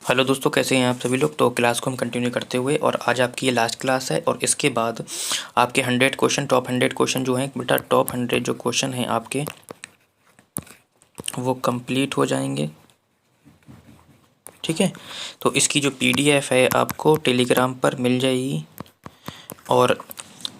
Hello दोस्तों, कैसे हैं आप सभी लोग। तो क्लास को हम कंटिन्यू करते हुए, और आज आपकी ये लास्ट क्लास है और इसके बाद आपके 100 क्वेश्चन, टॉप 100 क्वेश्चन जो हैं बेटा, टॉप 100 जो क्वेश्चन हैं आपके वो कंप्लीट हो जाएंगे। ठीक है, तो इसकी जो पीडीएफ है आपको टेलीग्राम पर मिल जाएगी, और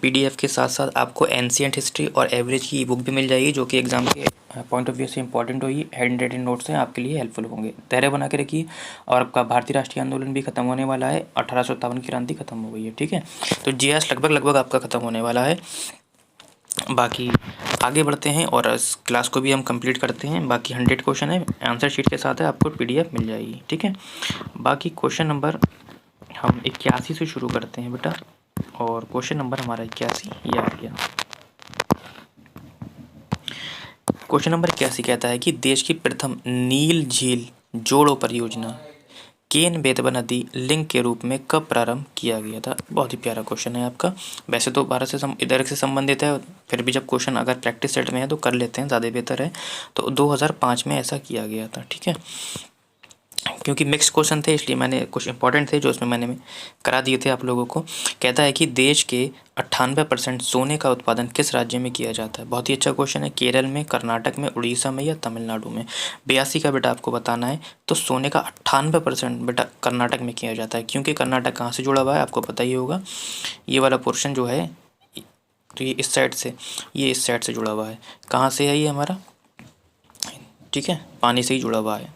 पीडीएफ के साथ साथ आपको एंशिएंट हिस्ट्री और एवरेज की ई बुक भी मिल जाएगी, जो कि एग्ज़ाम के पॉइंट ऑफ व्यू से इंपॉर्टेंट होगी। हैंड रिटन नोट्स हैं, आपके लिए हेल्पफुल होंगे। धैर्य बना के रखिए। और आपका भारतीय राष्ट्रीय आंदोलन भी खत्म होने वाला है, 1857 की क्रांति खत्म हो गई है। ठीक है, तो जीएस लगभग आपका ख़त्म होने वाला है। बाकी आगे बढ़ते हैं और इस क्लास को भी हम कंप्लीट करते हैं। बाकी 100 क्वेश्चन है, आंसर शीट के साथ है, आपको पीडीएफ मिल जाएगी। ठीक है, बाकी क्वेश्चन नंबर हम 81 से शुरू करते हैं बेटा, और क्वेश्चन नंबर हमारा 81 ये आ गया। क्वेश्चन नंबर 81 कहता है कि देश की प्रथम नील झील जोड़ो परियोजना केन बेतवा नदी लिंक के रूप में कब प्रारंभ किया गया था। बहुत ही प्यारा क्वेश्चन है आपका। वैसे तो भारत से इधर से संबंधित है, फिर भी जब क्वेश्चन अगर प्रैक्टिस सेट में है तो कर लेते हैं, ज़्यादा बेहतर है। तो 2005 में ऐसा किया गया था। ठीक है, क्योंकि मिक्स क्वेश्चन थे इसलिए मैंने कुछ इंपॉर्टेंट थे जो इसमें मैंने करा दिए थे आप लोगों को। कहता है कि देश के 98% सोने का उत्पादन किस राज्य में किया जाता है। बहुत ही अच्छा क्वेश्चन है। केरल में, कर्नाटक में, उड़ीसा में या तमिलनाडु में। 82 का बेटा आपको बताना है। तो सोने का 98% बेटा कर्नाटक में किया जाता है, क्योंकि कर्नाटक कहाँ से जुड़ा हुआ है आपको पता ही होगा। ये वाला पोर्शन जो है, तो ये इस साइड से, ये इस साइड से जुड़ा हुआ है। कहाँ से है ये हमारा, ठीक है, पानी से ही जुड़ा हुआ है,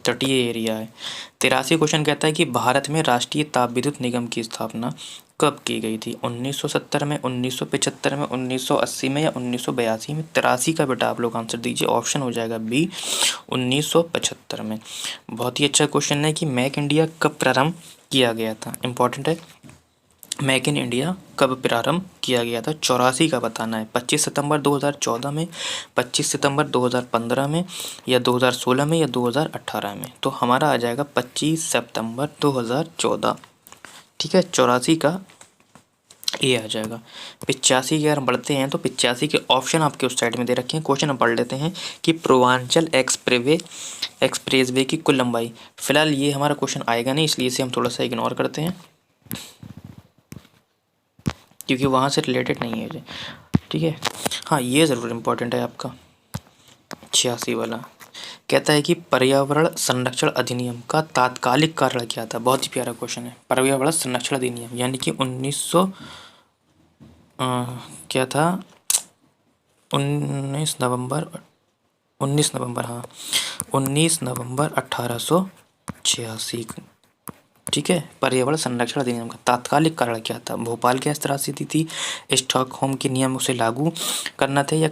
तटीय एरिया है। 83 क्वेश्चन कहता है कि भारत में राष्ट्रीय ताप विद्युत निगम की स्थापना कब की गई थी। 1970 में, 1975 में, 1980 में या 1982 में। 83 का बेटा आप लोग आंसर दीजिए। ऑप्शन हो जाएगा बी, 1975 में। बहुत ही अच्छा क्वेश्चन है कि मेक इंडिया कब प्रारंभ किया गया था, इंपॉर्टेंट है। मेक इन इंडिया कब प्रारंभ किया गया था, 84 का बताना है। 25 सितंबर 2014 में, 25 सितंबर 2015 में, या 2016 में, या 2018 में। तो हमारा आ जाएगा 25 सितंबर 2014। ठीक है, 84 का ये आ जाएगा। 85 की अगर हम बढ़ते हैं तो 85 के ऑप्शन आपके उस साइड में दे रखे हैं। क्वेश्चन हम पढ़ लेते हैं कि पूर्वांचल एक्सप्रेसवे की कुल लंबाई। फिलहाल ये हमारा क्वेश्चन आएगा नहीं, इसलिए इसे हम थोड़ा सा इग्नोर करते हैं, क्योंकि वहाँ से रिलेटेड नहीं है ये। ठीक है, हाँ ये ज़रूर इम्पोर्टेंट है आपका। 86 वाला कहता है कि पर्यावरण संरक्षण अधिनियम का तात्कालिक कारण क्या था। बहुत ही प्यारा क्वेश्चन है। पर्यावरण संरक्षण अधिनियम यानी कि 1900 क्या था, 19 नवंबर, 19 नवंबर, हाँ 19 नवंबर 1886। ठीक है, पर्यावरण संरक्षण अधिनियम का तात्कालिक कारण क्या था। भोपाल गैस त्रासदी थी, स्टॉकहोम के नियम उसे लागू करना थे, या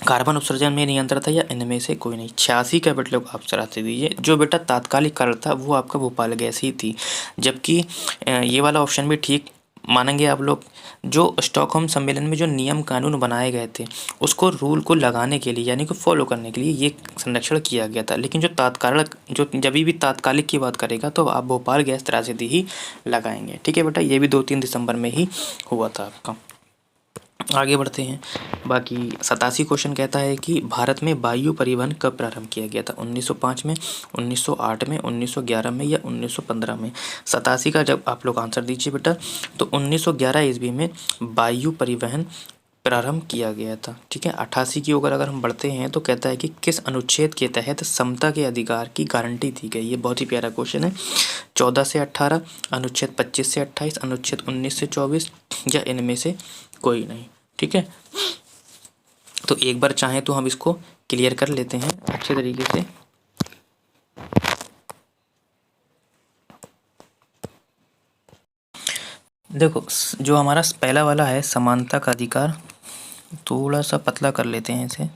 कार्बन उत्सर्जन में नियंत्रण था, या इनमें से कोई नहीं। 86 का बेटा लोग आप सराहते दीजिए। जो बेटा तात्कालिक कारण था वो आपका भोपाल गैस ही थी, जबकि ये वाला ऑप्शन भी ठीक मानेंगे आप लोग। जो स्टॉकहोम सम्मेलन में जो नियम कानून बनाए गए थे उसको, रूल को लगाने के लिए यानी कि फॉलो करने के लिए ये संरक्षण किया गया था। लेकिन जो तात्कालिक, जो जब भी तात्कालिक की बात करेगा तो आप भोपाल गैस त्रासदी ही लगाएंगे। ठीक है बेटा, ये भी 2-3 दिसंबर में ही हुआ था आपका। आगे बढ़ते हैं। बाकी 87 क्वेश्चन कहता है कि भारत में वायु परिवहन कब प्रारंभ किया गया था। 1905 में, 1908 में, 1911 में, या 1915 में। 87 का जब आप लोग आंसर दीजिए बेटा, तो 1911 ईस्वी में वायु परिवहन प्रारंभ किया गया था। ठीक है, 88 की ओर अगर हम बढ़ते हैं तो कहता है कि किस अनुच्छेद के तहत समता के अधिकार की गारंटी दी गई। ये बहुत ही प्यारा क्वेश्चन है। 14 से 18, अनुच्छेद 25 से 28, अनुच्छेद 19 से 24, या इनमें से कोई नहीं। ठीक है, तो एक बार चाहें तो हम इसको क्लियर कर लेते हैं अच्छे तरीके से। देखो, जो हमारा पहला वाला है समानता का अधिकार, थोड़ा सा पतला कर लेते हैं इसे।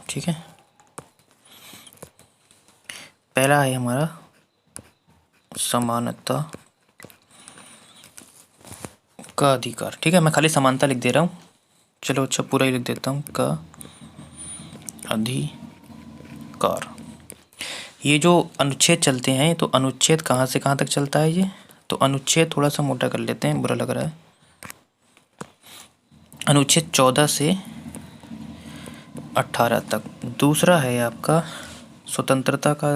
ठीक है, पहला है हमारा समानता का अधिकार। ठीक है, मैं खाली समानता लिख दे रहा हूँ। चलो अच्छा, पूरा ही लिख देता हूँ, का अधिकार। ये जो अनुच्छेद चलते हैं, तो अनुच्छेद कहाँ से कहाँ तक चलता है ये, तो अनुच्छेद थोड़ा सा मोटा कर लेते हैं, बुरा लग रहा है। अनुच्छेद 14 से 18 तक। दूसरा है आपका स्वतंत्रता का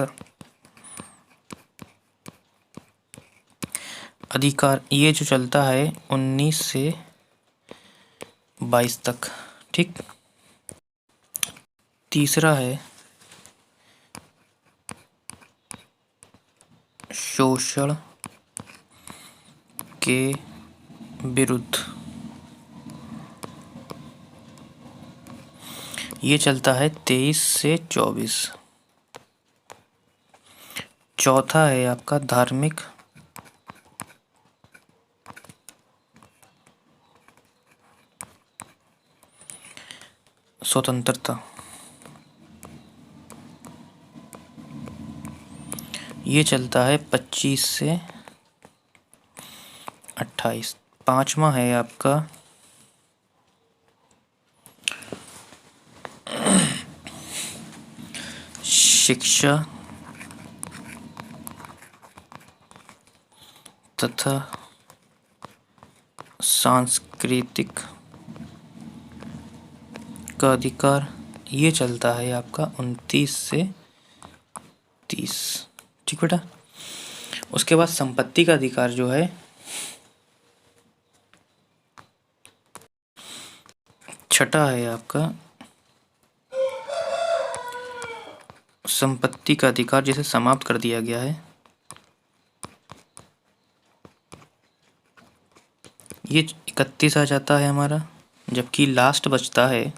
अधिकार, ये जो चलता है 19 से 22 तक। ठीक। तीसरा है शोषण के विरुद्ध, ये चलता है 23 से 24। चौथा है आपका धार्मिक स्वतंत्रता, ये चलता है 25 से 28। पांचवा है आपका शिक्षा तथा सांस्कृतिक का अधिकार, ये चलता है आपका 29 से 30। ठीक बेटा। उसके बाद संपत्ति का अधिकार जो है छठा है आपका संपत्ति का अधिकार, जिसे समाप्त कर दिया गया है। ये 31 आ जाता है हमारा, जबकि लास्ट बचता है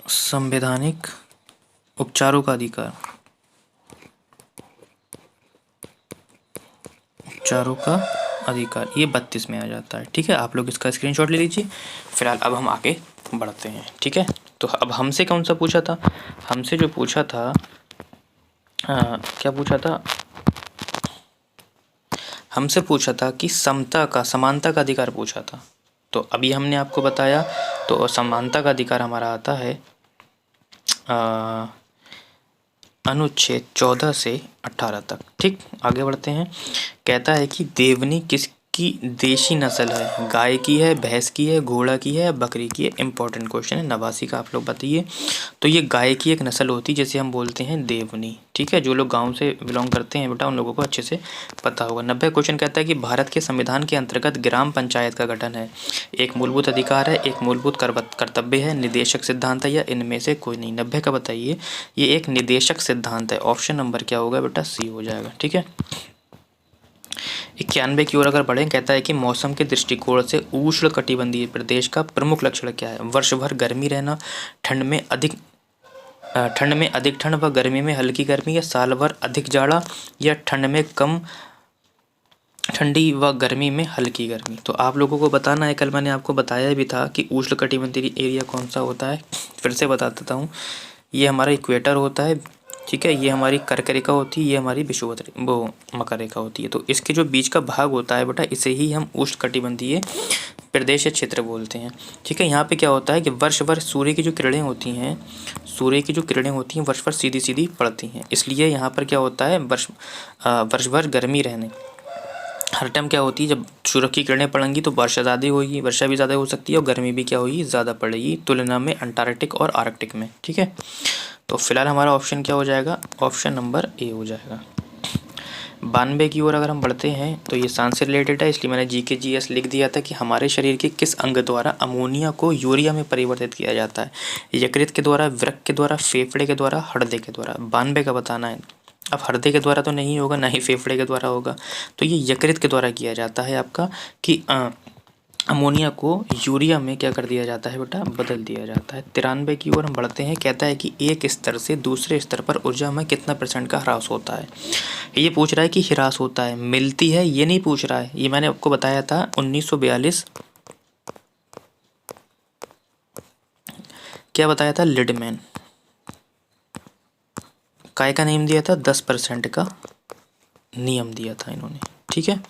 संवैधानिक उपचारों का अधिकार, उपचारों का अधिकार, ये 32 में आ जाता है। ठीक है, आप लोग इसका स्क्रीनशॉट ले लीजिए। फिलहाल अब हम आगे बढ़ते हैं। ठीक है, तो अब हमसे कौन सा पूछा था? हमसे जो पूछा था क्या पूछा था? हमसे पूछा था कि समता का, समानता का अधिकार पूछा था। तो अभी हमने आपको बताया, तो समानता का अधिकार हमारा आता है अनुच्छेद 14 से 18 तक। ठीक, आगे बढ़ते हैं। कहता है कि देवनी किसकी देशी नस्ल है? गाय की है, भैंस की है, घोड़ा की है, बकरी की है? इंपॉर्टेंट क्वेश्चन है, 89 का, आप लोग बताइए। तो ये गाय की एक नस्ल होती है जिसे हम बोलते हैं देवनी। ठीक है, जो लोग गांव से बिलोंग करते हैं बेटा, उन लोगों को अच्छे से पता होगा। 90 क्वेश्चन कहता है कि भारत के संविधान के अंतर्गत ग्राम पंचायत का गठन है, एक मूलभूत अधिकार है, एक मूलभूत कर्तव्य है, निदेशक सिद्धांत है, या इनमें से कोई नहीं? 90 का बताइए। ये एक निदेशक सिद्धांत है। ऑप्शन नंबर क्या होगा बेटा? सी हो जाएगा। ठीक है, 91 की ओर अगर बढ़ें, कहता है कि मौसम के दृष्टिकोण से उष्ण कटिबंधीय प्रदेश का प्रमुख लक्षण क्या है? वर्ष भर गर्मी रहना, ठंड में अधिक ठंड व गर्मी में हल्की गर्मी, या साल भर अधिक जाड़ा, या ठंड में कम ठंडी व गर्मी में हल्की गर्मी? तो आप लोगों को बताना है, कल मैंने आपको बताया भी था कि उष्ण कटिबंधीय एरिया कौन सा होता है। फिर से बता देता हूँ, ये हमारा इक्वेटर होता है। ठीक है, ये हमारी कर्क रेखा होती है, ये हमारी विषुवत वो मकर रेखा होती है। तो इसके जो बीच का भाग होता है बेटा, इसे ही हम उष्ण कटिबंधीय प्रदेश या क्षेत्र बोलते हैं। ठीक है, यहाँ पे क्या होता है कि वर्ष भर सूर्य की जो किरणें होती हैं, वर्ष भर सीधी सीधी पड़ती हैं, इसलिए यहाँ पर क्या होता है, वर्ष भर गर्मी रहने, हर टाइम क्या होती है, जब सूरज की किरणें पड़ेंगी तो वर्षा ज़्यादा होगी, वर्षा भी ज़्यादा हो सकती है, और गर्मी भी क्या होगी, ज़्यादा पड़ेगी तुलना में अंटार्कटिक और आर्कटिक में। ठीक है, तो फिलहाल हमारा ऑप्शन क्या हो जाएगा? ऑप्शन नंबर ए हो जाएगा। 92 की ओर अगर हम बढ़ते हैं, तो ये सांस से रिलेटेड है, इसलिए मैंने जीके जीएस लिख दिया था कि हमारे शरीर के किस अंग द्वारा अमोनिया को यूरिया में परिवर्तित किया जाता है? यकृत के द्वारा, वृक्क के द्वारा, फेफड़े के द्वारा, हृदय के द्वारा? 92 का बताना है। अब हृदय के द्वारा तो नहीं होगा, ना ही फेफड़े के द्वारा होगा, तो ये यकृत के द्वारा किया जाता है आपका, कि अमोनिया को यूरिया में क्या कर दिया जाता है बेटा? बदल दिया जाता है। 93 की ओर हम बढ़ते हैं। कहता है कि एक स्तर से दूसरे स्तर पर ऊर्जा में कितना % का ह्रास होता है? ये पूछ रहा है कि ह्रास होता है, मिलती है, ये नहीं पूछ रहा है। ये मैंने आपको बताया था 1942, क्या बताया था? लिडमैन काय का नियम दिया था, 10% का नियम दिया था इन्होंने। ठीक। ठीक है।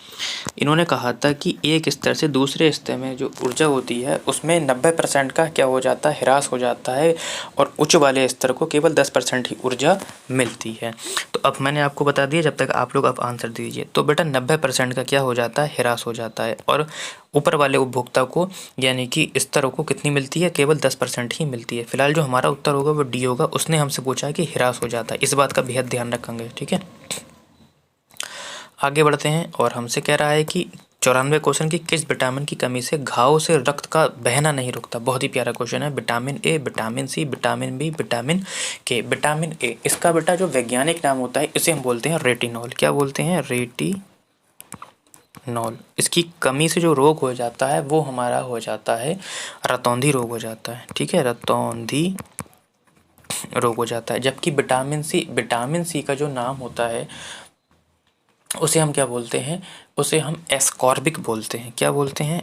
इन्होंने कहा था कि एक स्तर से दूसरे स्तर में जो ऊर्जा होती है उसमें 90% का क्या हो जाता है, ह्रास हो जाता है, और उच्च वाले स्तर को केवल 10% ही ऊर्जा मिलती है। तो अब मैंने आपको बता दिया, जब तक आप लोग अब आंसर दीजिए। तो बेटा 90% का क्या हो जाता है, ह्रास हो जाता है, और ऊपर वाले उपभोक्ता को यानी कि स्तरों को कितनी मिलती है, केवल 10% ही मिलती है। फिलहाल जो हमारा उत्तर होगा वो डी होगा। उसने हमसे पूछा है कि ह्रास हो जाता है, इस बात का बेहद ध्यान रखेंगे, ठीक है। आगे बढ़ते हैं और हमसे कह रहा है कि 94 क्वेश्चन की किस विटामिन की कमी से घाव से रक्त का बहना नहीं रुकता। बहुत ही प्यारा क्वेश्चन है। Vitamin A, vitamin C, vitamin B, vitamin K. Vitamin A, इसका बेटा जो वैज्ञानिक नाम होता है इसे हम बोलते हैं रेटिनॉल। क्या बोलते हैं, रेटिनॉल। इसकी कमी से जो रोग हो जाता है वो हमारा हो जाता है रतौंधी रोग हो जाता है, ठीक है, रतौंधी रोग हो जाता है। जबकि विटामिन सी का जो नाम होता है उसे हम क्या बोलते हैं, उसे हम एस्कॉर्बिक बोलते हैं। क्या बोलते हैं,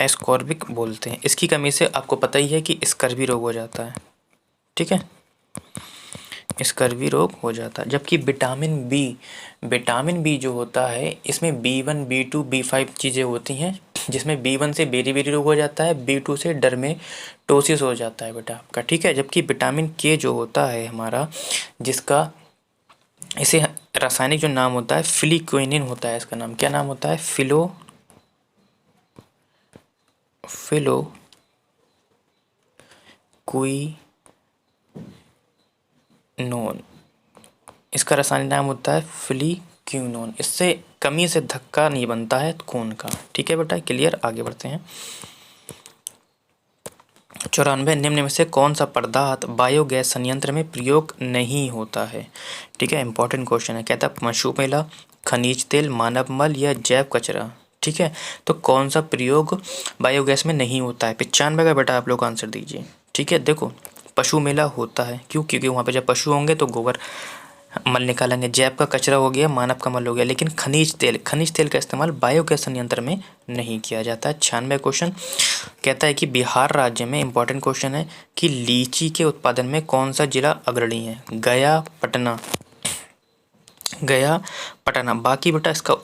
एस्कॉर्बिक बोलते हैं। इसकी कमी से आपको पता ही है कि स्कर्वी रोग हो जाता है, ठीक है, स्कर्वी रोग हो जाता है। जबकि विटामिन बी जो होता है इसमें B1, B2, B5 चीज़ें होती हैं, जिसमें B1 से बेरी रोग हो जाता है, B2 से डर्मेटोसिस हो जाता है बेटा आपका, ठीक है। जबकि विटामिन के जो होता है हमारा, जिसका इसे रासायनिक जो नाम होता है फिलिक्विनिन होता है। इसका नाम क्या नाम होता है, फिलोक्विनोन। इसका रासायनिक नाम होता है फिलिक्विनोन। इससे कमी से धक्का नहीं बनता है खून का, ठीक है बेटा, क्लियर। आगे बढ़ते हैं। 94 निम्न में से कौन सा पदार्थ बायोगैस संयंत्र में प्रयोग नहीं होता है, ठीक है, इंपॉर्टेंट क्वेश्चन है। कहता है पशु मेला, खनिज तेल, मानव मल या जैव कचरा, ठीक है। तो कौन सा प्रयोग बायोगैस में नहीं होता है, 95 का बेटा आप लोग आंसर दीजिए, ठीक है। देखो पशु मेला होता है, क्योंकि वहाँ पे जब पशु होंगे तो गोबर मल निकालेंगे, जैव का कचरा हो गया, मानव का मल हो गया। लेकिन खनिज तेल का इस्तेमाल बायोगैस संयंत्र में नहीं किया जाता है। 96 क्वेश्चन कहता है कि बिहार राज्य में, इंपॉर्टेंट क्वेश्चन है, कि लीची के उत्पादन में कौन सा जिला अग्रणी है, गया, पटना। बाकी बेटा इसका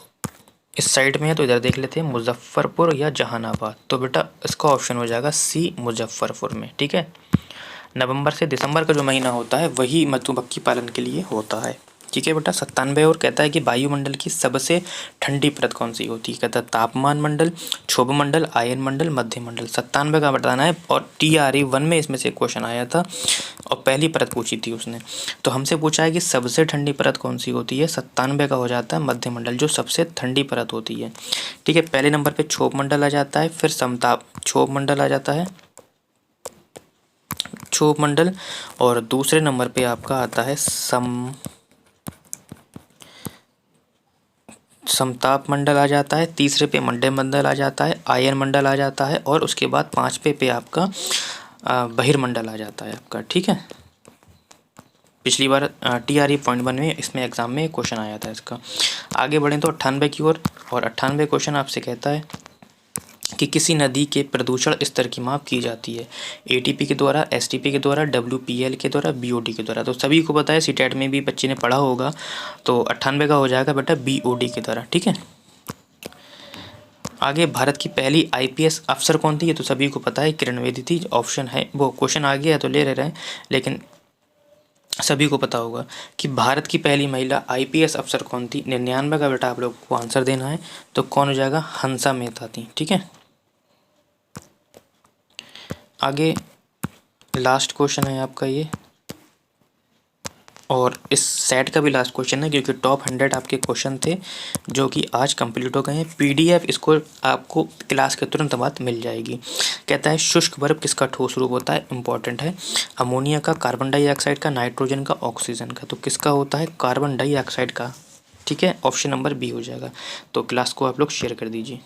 इस साइड में है तो इधर देख लेते हैं, मुजफ्फरपुर या जहानाबाद। तो बेटा इसका ऑप्शन हो जाएगा सी, मुजफ्फरपुर में, ठीक है। नवंबर से दिसंबर का जो महीना होता है वही मधुमक्खी पालन के लिए होता है, ठीक है बेटा। 97 और कहता है कि वायुमंडल की सबसे ठंडी परत कौन सी होती है। कहता है तापमान मंडल, क्षोभ मंडल, आयन मंडल, मध्य मंडल। 97 का बताना है। और TRE 1 में इसमें से क्वेश्चन आया था और पहली परत पूछी थी उसने। तो हमसे पूछा है कि सबसे ठंडी परत कौन सी होती है। 97 का हो जाता है मध्य मंडल, जो सबसे ठंडी परत होती है, ठीक है। पहले नंबर पर क्षोभ मंडल आ जाता है, फिर समताप क्षोभ मंडल आ जाता है, क्षोभ मंडल, और दूसरे नंबर पे आपका आता है समताप मंडल आ जाता है, तीसरे पे मंडल मंडल आ जाता है, आयन मंडल आ जाता है, और उसके बाद 5वें पे आपका बहिर्मंडल आ जाता है आपका, ठीक है। पिछली बार TRE 1 में इसमें एग्जाम में क्वेश्चन आया था इसका। आगे बढ़ें तो 98 की ओर, और 98 क्वेश्चन आपसे कहता है कि किसी नदी के प्रदूषण स्तर की माप की जाती है। ATP के द्वारा, STP के द्वारा, WPL के द्वारा, BOD के द्वारा। तो सभी को पता है, CTET में भी बच्चे ने पढ़ा होगा। तो 98 का हो जाएगा बेटा BOD के द्वारा, ठीक है। आगे भारत की पहली IPS अफसर कौन थी, ये तो सभी को पता है, किरण बेदी थी। ऑप्शन है, वो क्वेश्चन आ गया है तो ले रहे हैं, लेकिन सभी को पता होगा कि भारत की पहली महिला IPS अफसर कौन थी। 99 का बेटा आप लोग को आंसर देना है। तो कौन हो जाएगा, हंसा मेहता थी, ठीक है। आगे लास्ट क्वेश्चन है आपका ये, और इस सेट का भी लास्ट क्वेश्चन है, क्योंकि टॉप 100 आपके क्वेश्चन थे जो कि आज कंप्लीट हो गए हैं। PDF इसको आपको क्लास के तुरंत बाद मिल जाएगी। कहता है शुष्क बर्फ किसका ठोस रूप होता है, इंपॉर्टेंट है। अमोनिया का, कार्बन डाइऑक्साइड का, नाइट्रोजन का, ऑक्सीजन का। तो किसका होता है, कार्बन डाइऑक्साइड का, ठीक है। ऑप्शन नंबर B हो जाएगा। तो क्लास को आप लोग शेयर कर दीजिए।